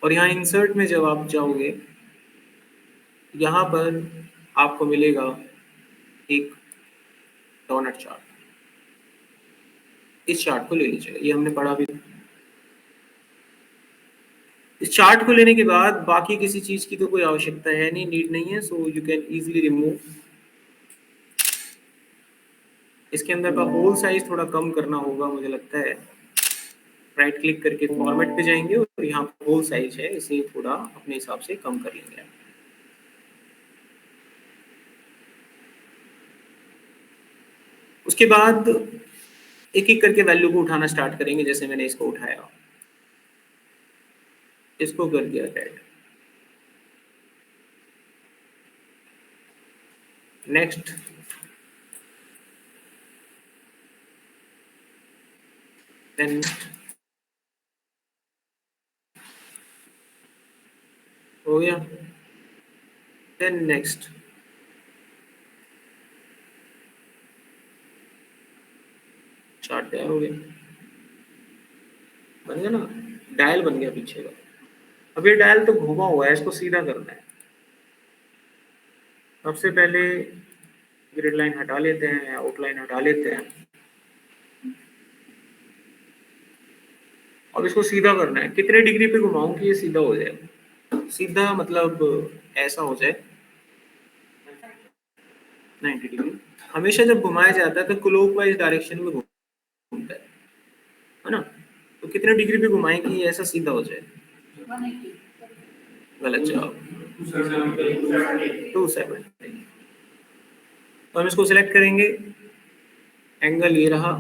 और यहाँ इंसर्ट में जब आप जाओगे, यहाँ पर आपको मिलेगा एक डोनट चार्ट। इस चार्ट को ले लीजिएगा, ये हमने पढ़ा भी। इस चार्ट को लेने के बाद बाकी किसी चीज की तो कोई आवश्यकता है नहीं, नीड नहीं है, so you can easily remove. इसके अंदर का होल साइज थोड़ा कम करना होगा मुझे लगता है। राइट क्लिक करके फॉर्मेट पे जाएंगे और यहाँ होल साइज है, इसे थोड़ा अपने हिसाब से कम कर लेंगे। उसके बाद एक एक करके वैल्यू को उठाना स्टार्ट करेंगे, जैसे मैंने इसको उठाया, इसको कर दिया रेड। नेक्स्ट, देन हो गया, देन नेक्स्ट, चार्ट तैयार हो गया, बन गया ना, डायल बन गया पीछे का। अब ये डायल तो घुमा हुआ है, इसको सीधा करना है। सबसे पहले ग्रिड लाइन हटा लेते हैं, आउटलाइन हटा लेते हैं, अब इसको सीधा करना है। कितने डिग्री पे घुमाऊं कि ये सीधा हो जाए? सीधा मतलब ऐसा हो जाए 90 डिग्री। हमेशा जब घुमाया जाता है तो क्लॉकवाइज डायरेक्शन में घूमता है ना? तो कितने डिग्री पे घुमाएं कि ये ऐसा सीधा हो जाए? गलत जवाब, 270। तो हम इसको सिलेक्ट करेंगे, एंगल ये रहा,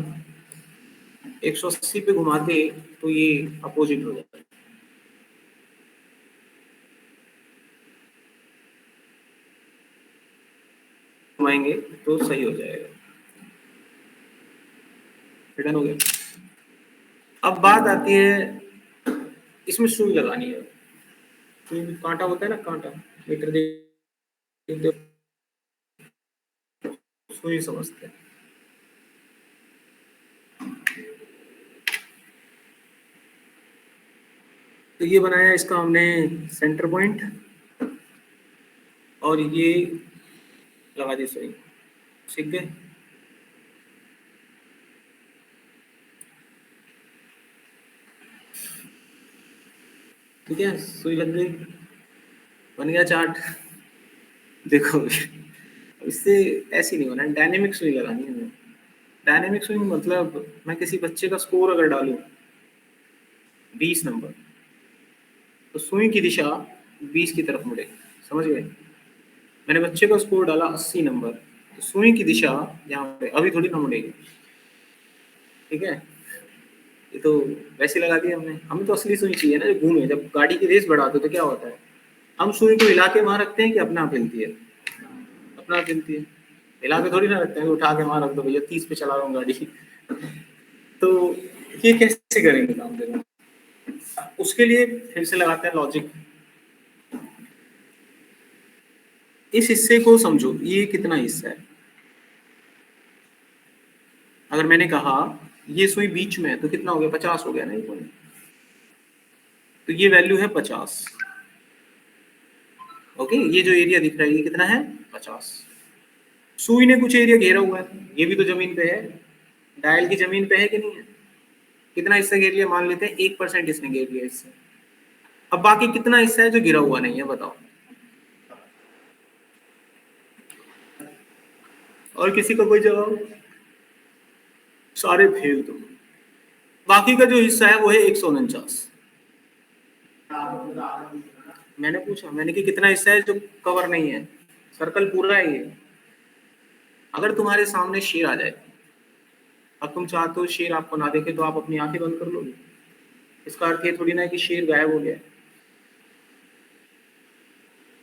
180 पे घुमाते तो ये अपोजिट हो जाता है। घुमाएंगे तो सही हो जाएगा। रिटर्न हो गया। अब बात आती है, इसमें सुई लगानी है। सुई में कांटा होता है ना, कांटा मीटर दे सुई समझते हैं। तो ये बनाया इसका हमने सेंटर पॉइंट, और ये लगा दी सुई। सीख गए? ठीक है, सुई लग गई, बन गया चार्ट। देखो इससे ऐसी नहीं होना, डायनेमिक सुई लगानी है। डायनेमिक स्विंग मतलब मैं किसी बच्चे का स्कोर अगर डालूं 20 नंबर, तो सुई की दिशा 20 की तरफ मुड़ेगी। समझ गए? मैंने बच्चे का स्कोर डाला 80 नंबर, तो सुई की दिशा यहाँ पे अभी थोड़ी ना मुड़ेगी। ठीक है, ये तो वैसे लगा दिया हमने। हमें तो असली सुई चाहिए ना जो घूमे। जब गाड़ी की रेस बढ़ाते तो क्या होता है, हम सुई को हिला के वहां रखते हैं कि अपना आप हिलती है? अपना आप हिलती है, हिला के थोड़ी ना रखते हैं, उठा के वहां रख दो भैया 30 पे चला रहा हूँ गाड़ी। तो ये कैसे करेंगे काम? देखो उसके लिए फिर से लगाते हैं लॉजिक। इस हिस्से को समझो, ये कितना हिस्सा है? अगर मैंने कहा ये सुई बीच में है तो कितना हो गया? 50 हो गया ना ये पॉइंट। तो ये वैल्यू है 50। ओके, ये जो एरिया दिख रहा है ये कितना है? 50। सुई ने कुछ एरिया घेरा हुआ है, ये भी तो जमीन पे है। डायल की जमीन पे है कि नहीं है? कितना हिस्सा घेर लिया? मान लेते हैं 1% इसने घेर लिया इससे। अब बाकी कितना हिस्सा है जो गिरा हुआ नहीं है? बताओ। और किसी का कोई जवाब? सारे फेल तुम। बाकी का जो हिस्सा है वो है 149। मैंने पूछा, मैंने कि कितना हिस्सा है जो कवर नहीं है? सर्कल पूरा है ये। अगर तुम्हारे सामने शेर आ जाए, अब तुम चाहते हो शेर आपको ना देखे, तो आप अपनी आंखें बंद कर लोगे? इसका अर्थ ये थोड़ी ना है कि शेर गायब हो गया।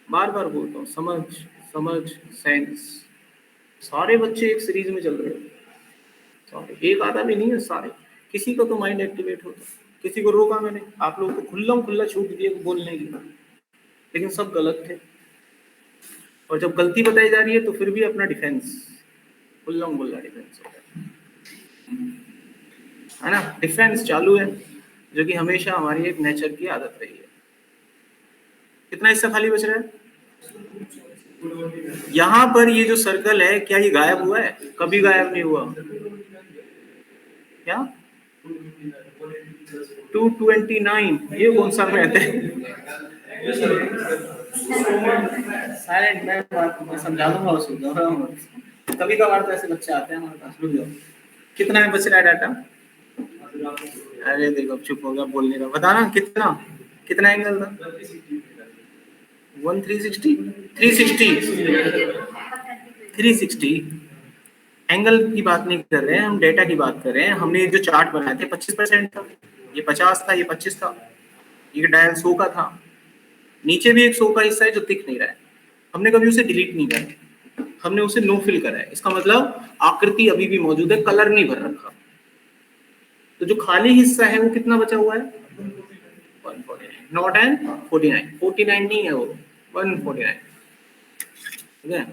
बार बार बोलता हूँ, समझ समझ सेंस। सारे बच्चे एक सीरीज में चल रहे हैं, सारे, एक आधा भी नहीं है, सारे। किसी का तो माइंड एक्टिवेट होता, किसी को रोका मैंने। आप लोगों को खुल्लम खुल्ला छूट दिया बोलने की, लेकिन सब गलत थे। और जब गलती बताई जा रही है तो फिर भी अपना डिफेंस, खुल्लम खुल्ला डिफेंस होता है ना? डिफेंस चालू है, जो कि हमेशा हमारी एक नेचर की आदत रही है। कितना हिस्सा खाली बच रहा है? यहाँ पर ये जो सर्कल है, क्या ये गायब हुआ है? कभी गायब नहीं हुआ। क्या 229? ये कौन सा मैथ है? साइलेंट, मैं समझा दूंगा उसको। कभी कभार तो ऐसे बच्चे आते हैं हमारे पास। रुक जाओ, कितना है बच रहा है डाटा? अरे देखो, चुप हो गया, बोलने का। बताना कितना, कितना एंगल था? 360 360 एंगल की बात नहीं कर रहे हैं हम, डेटा की बात कर रहे हैं। हमने जो चार्ट बनाए थे 25% था, ये 50 था, ये 25 था, ये डायल 100 का था। नीचे भी एक 100 का हिस्सा है जो दिख नहीं रहा है। हमने कभी उसे डिलीट नहीं करा, हमने उसे नो फिल करा है। इसका मतलब आकृति अभी भी मौजूद है, कलर नहीं भर रखा। तो जो खाली हिस्सा है वो कितना बचा हुआ है? 149, नॉट एंड 49 नहीं है वो, 149। ठीक है,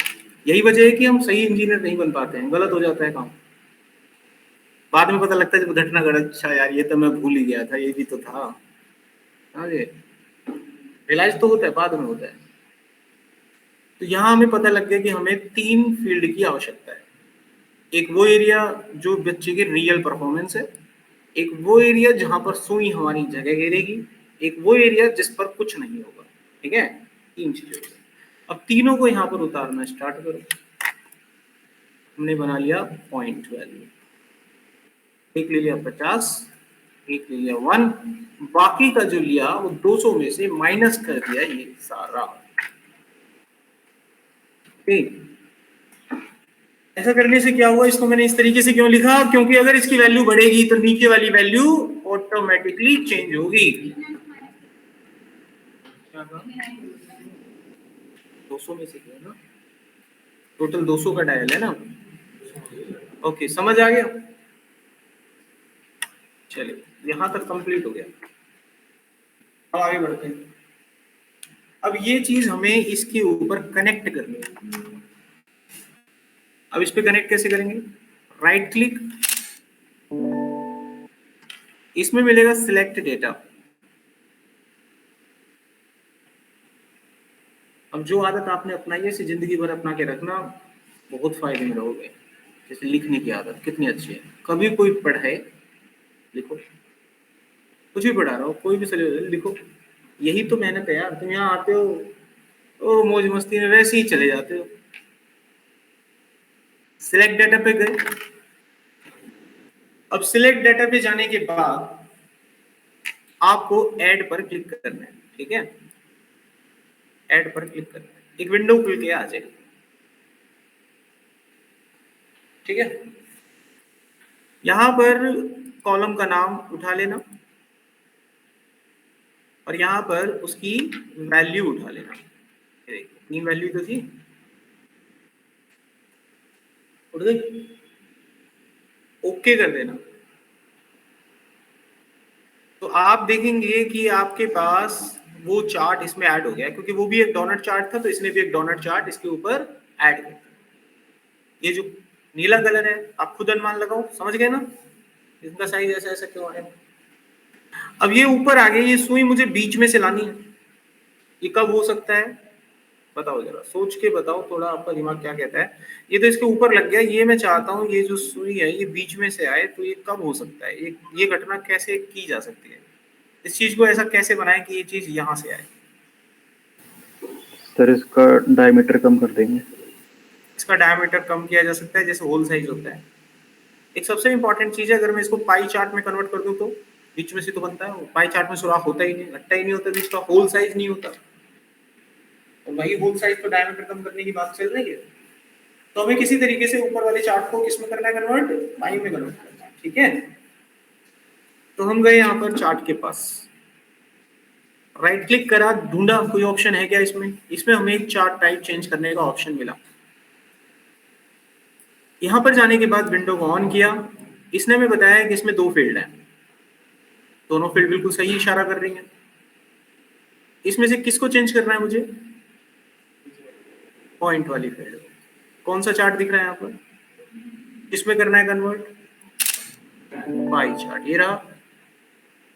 यही वजह है कि हम सही इंजीनियर नहीं बन पाते हैं, गलत हो जाता है काम। बाद में पता लगता है जब घटना घट, अच्छा यार ये तो मैं भूल ही गया था, ये भी तो था। रियलाइज तो होता है, बाद में होता है। तो यहाँ हमें पता लग गया कि हमें 3 फील्ड की आवश्यकता है। एक वो एरिया जो बच्चे की रियल परफॉर्मेंस है, एक वो एरिया जहां पर सुई हमारी जगह घेरेगी, एक वो एरिया जिस पर कुछ नहीं होगा। ठीक है, 3 चीजें। अब तीनों को यहाँ पर उतारना स्टार्ट करो। हमने बना लिया पॉइंट वैल्यू, एक ले लिया 50, एक ले लिया 1, बाकी का जो लिया वो 200 में से माइनस कर दिया ये सारा। ठीक, ऐसा करने से क्या हुआ, इसको मैंने इस तरीके से क्यों लिखा, क्योंकि अगर इसकी वैल्यू बढ़ेगी तो नीचे वाली वैल्यू ऑटोमेटिकली चेंज होगी। 200 में से क्या ना, टोटल 200 का डायल है ना। ओके, समझ आ गया। चलिए, यहां तक कंप्लीट हो गया। अब आगे बढ़ते हैं। अब ये चीज हमें इसके ऊपर कनेक्ट करनी है। अब इस पे कनेक्ट कैसे करेंगे, राइट क्लिक, इसमें मिलेगा सिलेक्ट डेटा। अब जो आदत आपने अपनाई है इसे जिंदगी भर अपना के रखना, बहुत फायदे में रहोगे। जैसे लिखने की आदत कितनी अच्छी है, कभी कोई पढ़े लिखो, कुछ भी पढ़ा रहा हो, कोई भी सजेशन लिखो। यही तो मेहनत है यार। तुम यहाँ आते हो तो मौज मस्ती में वैसे ही चले जाते हो। सिलेक्ट डाटा पे गए। अब सिलेक्ट डाटा पे जाने के बाद आपको ऐड पर क्लिक करना है। ठीक है, ऐड पर क्लिक करना है, एक विंडो खुल के आ जाएगी। ठीक है, यहां पर कॉलम का नाम उठा लेना और यहां पर उसकी वैल्यू उठा लेना। ये देखो, 3 वैल्यू तो थी, उठ गई। ओके कर देना। तो आप देखेंगे कि आपके पास वो चार्ट इसमें ऐड हो गया, क्योंकि वो भी एक डोनट चार्ट था तो इसने भी एक डोनट चार्ट इसके ऊपर ऐड कर दिया। ये जो नीला कलर है आप खुद अनुमान लगाओ, समझ गए ना, इसका साइज ऐसा ऐसा क्यों है। अब ये ऊपर आ गया, ये सुई मुझे बीच में से लानी है। ये कब हो सकता है बताओ, जरा सोच के बताओ, थोड़ा आपका दिमाग क्या कहता है। ये तो इसके ऊपर लग गया, ये मैं चाहता हूँ ये जो सुई है ये बीच में से आए, तो ये कब हो सकता है, ये घटना कैसे की जा सकती है, इस चीज को ऐसा कैसे बनाएं कि ये चीज यहाँ से आए। सर इसका डायमीटर कम कर देंगे। इसका डायमीटर कम किया जा सकता है, जैसे होल साइज होता है। एक सबसे इंपॉर्टेंट चीज है, अगर मैं इसको पाई चार्ट में कन्वर्ट कर दूं तो बीच में से तो बनता है, पाई चार्ट में सुराख होता ही नहीं, घट्टा ही नहीं होता, बीच का होल साइज नहीं होता। और वही होल साइज तो डायमीटर कम करने की बात चल रही है। तो हमें किसी तरीके से ऊपर वाले चार्ट को किस में करना है कन्वर्ट, पाई में कन्वर्ट करना है। ठीक है, तो हम गए यहाँ पर चार्ट के पास, राइट क्लिक करा, ढूंढा कोई ऑप्शन है क्या इसमें, इसमें हमें एक चार्ट टाइप चेंज करने का ऑप्शन मिला। यहां पर जाने के बाद विंडो को ऑन किया, इसने हमें बताया कि इसमें 2 फील्ड हैं, दोनों फील्ड बिल्कुल सही इशारा कर रही हैं। इसमें से किसको चेंज करना है मुझे, पॉइंट वाली फील्ड। कौन सा चार्ट दिख रहा है यहाँ पर, इसमें करना है कन्वर्ट, पाई चार्ट, ये रहा,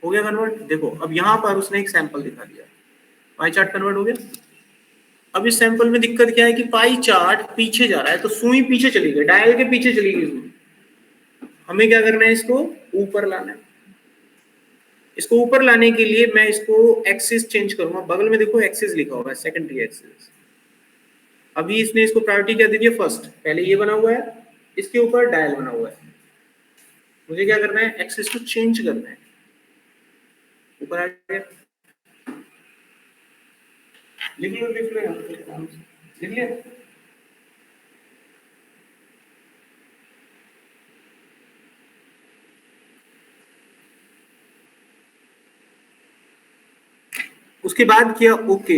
हो गया कन्वर्ट। देखो अब यहाँ पर उसने एक सैंपल दिखा दिया, पाई चार्ट कन्वर्ट हो गया। अब इस सैंपल में दिक्कत क्या है कि पाई चार्ट पीछे जा रहा है, तो सुई पीछे चली गई, डायल के पीछे चली गई सुई। हमें क्या करना है, इसको ऊपर लाना है। इसको ऊपर लाने के लिए मैं इसको एक्सिस चेंज करूंगा, बगल में देखो एक्सिस लिखा हुआ है, सेकेंडरी एक्सिस। अभी इसने इसको प्रायोरिटी क्या दे दी है, फर्स्ट, पहले ये बना हुआ है, इसके ऊपर डायल बना हुआ है। मुझे क्या करना है, एक्सिस को चेंज करना है, ऊपर आ गया, लिख लो लिख लिया। उसके बाद किया ओके,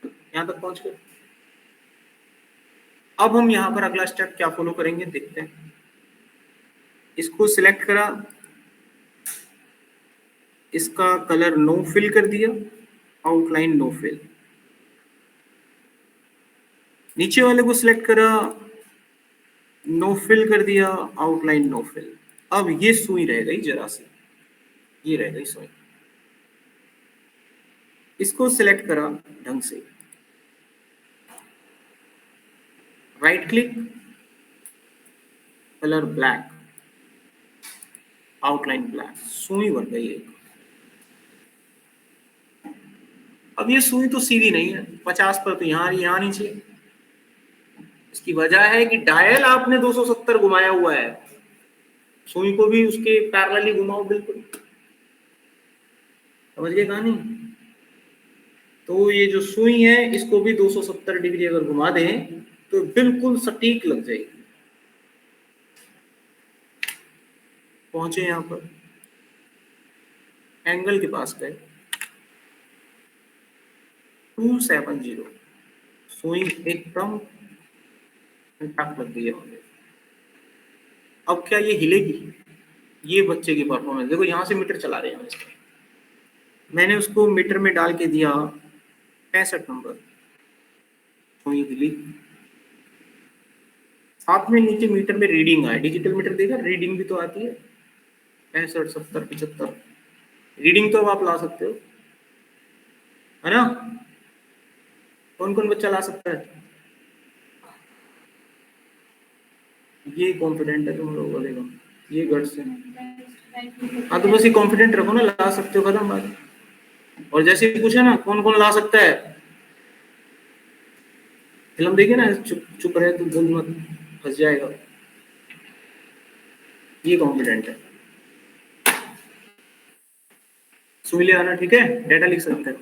यहां तक पहुंच गए। अब हम यहां पर अगला स्टेप क्या फॉलो करेंगे देखते हैं। इसको सिलेक्ट करा, इसका कलर नो फिल कर दिया, आउटलाइन नो फिल। नीचे वाले को सिलेक्ट करा, नो फिल कर दिया, आउटलाइन नो फिल। अब ये सुई रह गई जरा सी, ये रह गई सुई। इसको सिलेक्ट करा ढंग से, right click, colour black, outline black, सुई बन गई एक। अब ये सुई तो सीधी नहीं है, 50 पर तो यहाँ नहीं चाहिए। इसकी वजह है कि डायल आपने 270 घुमाया हुआ है, सुई को भी उसके पैरेलली घुमाओ, बिल्कुल समझ गए कहानी। तो ये जो सुई है इसको भी 270 डिग्री अगर घुमा दें तो बिल्कुल सटीक लग जाएगी। पहुंचे यहां पर, एंगल के पास गए 270, सुई एकदम टक लग गई है मुझे। अब क्या ये हिलेगी? ये बच्चे की परफॉर्मेंस देखो, यहां से मीटर चला रहे हैं इसमें। मैंने उसको मीटर में डाल के दिया 65 नंबर, सुई हिली। साथ में नीचे मीटर में रीडिंग आए, डिजिटल मीटर देखा, रीडिंग भी तो आती है 65, 70, 75 रीडिंग तो अब आप ला सकते हो, है ना? कौन कौन बच्चा ला सकता है? ये कॉन्फिडेंट है तुम लोग बोलेगा, ये गट्स है। हाँ तो बस ये कॉन्फिडेंट रखो ना, ला सकते हो, खत्म बात। और जैसे ही पूछा ना कौन कौन ला सकता है, फिल्म देखिए ना, चुप रहे तो बोल मत, फंस जाएगा। ये कॉन्फिडेंट है, सुन लिया ना, ठीक है, डेटा लिख सकते हैं।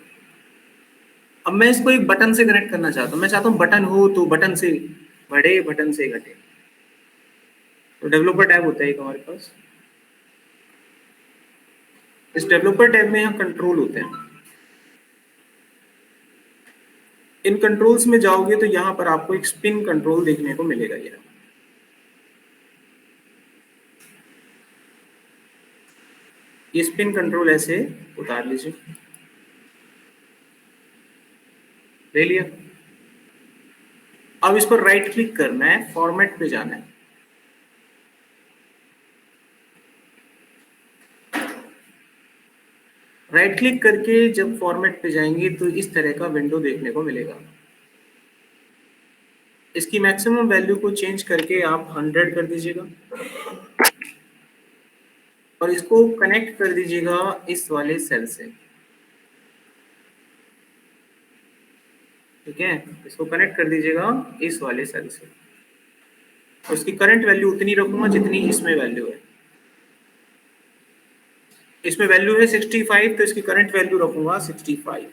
अब मैं इसको एक बटन से कनेक्ट करना चाहता हूँ, मैं चाहता हूँ बटन हो तो बटन से बढ़े, बटन से घटे। तो डेवलपर टैब होता है एक हमारे पास, इस डेवलपर टैब में यहाँ कंट्रोल होते हैं। इन कंट्रोल्स में जाओगे तो यहाँ पर आपको एक स्पिन कंट्रोल देखने को मिलेगा। ये स्पिन कंट्रोल ऐसे उतार लीजिए, ले लिया। अब इस पर राइट क्लिक करना है, फॉर्मेट पे जाना है। राइट क्लिक करके जब फॉर्मेट पे जाएंगे तो इस तरह का विंडो देखने को मिलेगा। इसकी मैक्सिमम वैल्यू को चेंज करके आप 100 कर दीजिएगा और इसको कनेक्ट कर दीजिएगा इस वाले सेल से, ठीक है। इसको कनेक्ट कर दीजिएगा इस वाले सेल से। उसकी करंट वैल्यू उतनी रखूंगा जितनी इसमें वैल्यू है। इसमें वैल्यू है 65, तो इसकी करंट वैल्यू रखूंगा 65।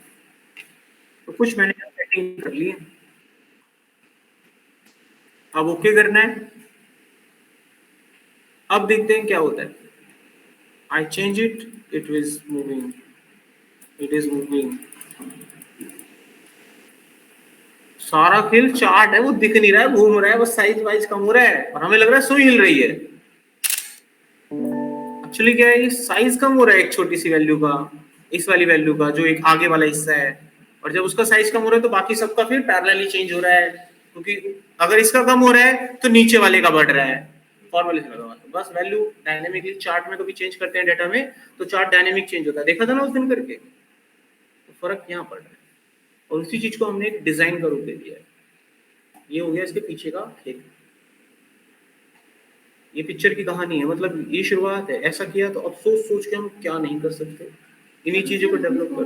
तो कुछ मैंने सेटिंग कर ली है, अब ओके करना है। अब देखते हैं क्या होता है। I change it, it is moving, it is moving। सारा खेल चार्ट है, वो दिख नहीं रहा है, घूम रहा है, बस साइज वाइज कम हो रहा है और हमें लग रहा है सुई हिल रही है। एक्चुअली क्या है, साइज कम हो रहा है एक छोटी सी वैल्यू का, इस वाली वैल्यू का, जो एक आगे वाला हिस्सा है। और जब उसका साइज कम हो रहा है तो बाकी सबका फिर पैरेलली चेंज हो रहा है, क्योंकि अगर इसका कम हो रहा है तो नीचे वाले का बढ़ रहा है। फॉर्मूले से लगा, बस वैल्यू डायनेमिकली चार्ट में कभी चेंज करते हैं डेटा में तो चार्ट डायनेमिक चेंज होता है, देखा था ना उस दिन करके। तो फर्क यहाँ पड़ रहा है और उसी चीज को हमने एक डिजाइन का रूप दे दिया है। ये हो गया इसके पीछे का खेल, ये पिक्चर की कहानी है, मतलब ये शुरुआत है। ऐसा किया तो अब सोच सोच के हम क्या नहीं कर सकते, इन्हीं चीजों को डेवलप कर।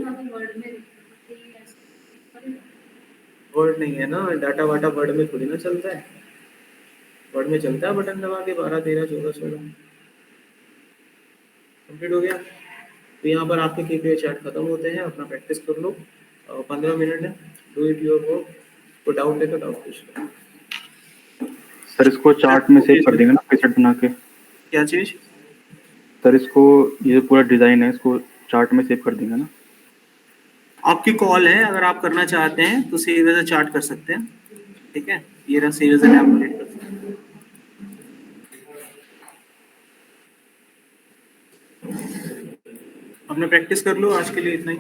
वर्ड नहीं है ना, डाटा वाटा वर्ड में थोड़ी ना चलता है, वर्ड में चलता है बटन दबा के 12, 13, 14, 16। कंप्लीट हो गया। तो यहाँ पर आपके KPI चार्ट खत्म होते हैं, अपना प्रैक्टिस कर लो, 15 मिनट है, डू इट योर वर्क। कोई डाउट है तो डाउट पूछ लो। सर इसको चार्ट में सेव कर देंगे ना, प्रीसेट बना के। क्या चीज? सर इसको, ये पूरा डिजाइन है, इसको चार्ट में सेव कर देंगे ना। आपकी कॉल है, अगर आप करना चाहते हैं तो सेव एज अ चार्ट कर सकते हैं, ठीक है। ये रहा सेव एज अ टेम्पलेट कर सकते हैं। अपने प्रैक्टिस कर लो, आज के लिए इतना ही।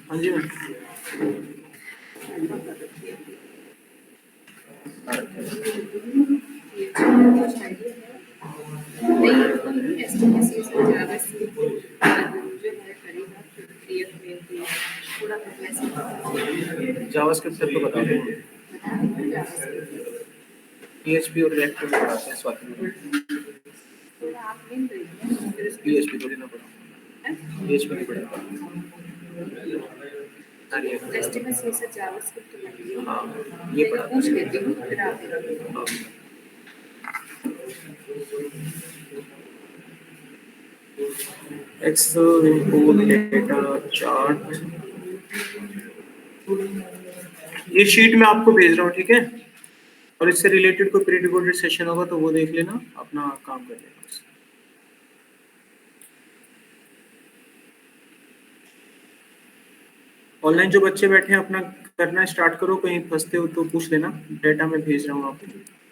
हाँ जी मैम। जावास्क्रिप्ट तो बता दो। PHP और React में पढ़ाते हैं स्वाति में। PHP थोड़ी ना पढ़ा, PHP नहीं पढ़ा। अरे हाँ, ये पढ़ा। पूछ लेती हूँ फिर आप बताओ। Excel import data chart, ये शीट में आपको भेज रहा हूँ, ठीक है? और इससे रिलेटेड कोई प्री रिकॉर्डेड सेशन होगा तो वो देख लेना, अपना काम कर लेना। ऑनलाइन जो बच्चे बैठे हैं अपना करना स्टार्ट करो, कहीं फंसते हो तो पूछ लेना, डेटा में भेज रहा हूँ आपको।